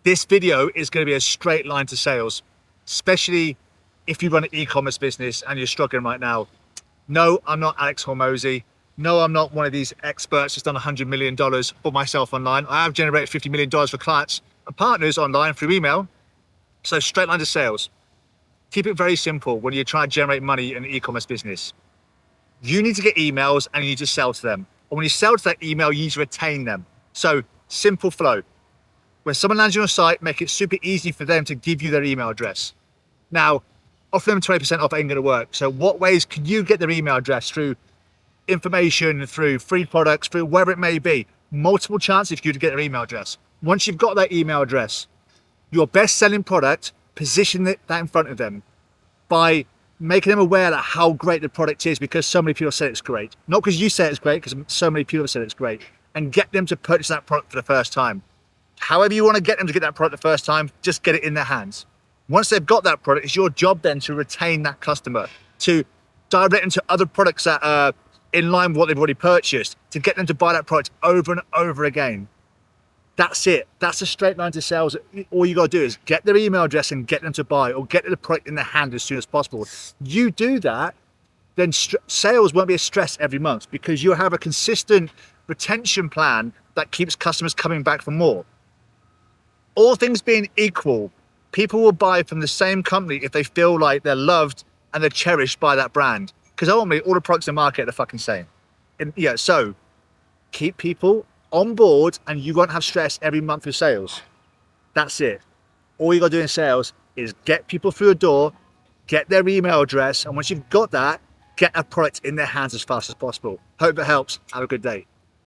This video is going to be a straight line to sales, especially if you run an e-commerce business and you're struggling right now. No, I'm not Alex Hormozy. No, I'm not one of these experts who's done $100 million for myself online. I have generated $50 million for clients and partners online through email. So straight line to sales. Keep it very simple when you're trying to generate money in an e-commerce business. You need to get emails and you need to sell to them. And when you sell to that email, you need to retain them. So simple flow. When someone lands on your site, make it super easy for them to give you their email address. Now, offer them 20% off ain't gonna work. So what ways can you get their email address? Through information, through free products, through wherever it may be. Multiple chances for you to get their email address. Once you've got that email address, your best selling product, position that in front of them by making them aware that how great the product is because so many people said it's great. Not because you say it's great, because so many people have said it's great. And get them to purchase that product for the first time. However you want to get them to get that product the first time, just get it in their hands. Once they've got that product, it's your job then to retain that customer, to direct them to other products that are in line with what they've already purchased, to get them to buy that product over and over again. That's it. That's a straight line to sales. All you got to do is get their email address and get them to buy, or get the product in their hand as soon as possible. You do that, then sales won't be a stress every month because you'll have a consistent retention plan that keeps customers coming back for more. All things being equal, people will buy from the same company if they feel like they're loved and they're cherished by that brand. Because ultimately, all the products in the market are the fucking same. And yeah, so keep people on board and you won't have stress every month with sales. That's it. All you got to do in sales is get people through a door, get their email address, and once you've got that, get a product in their hands as fast as possible. Hope it helps. Have a good day.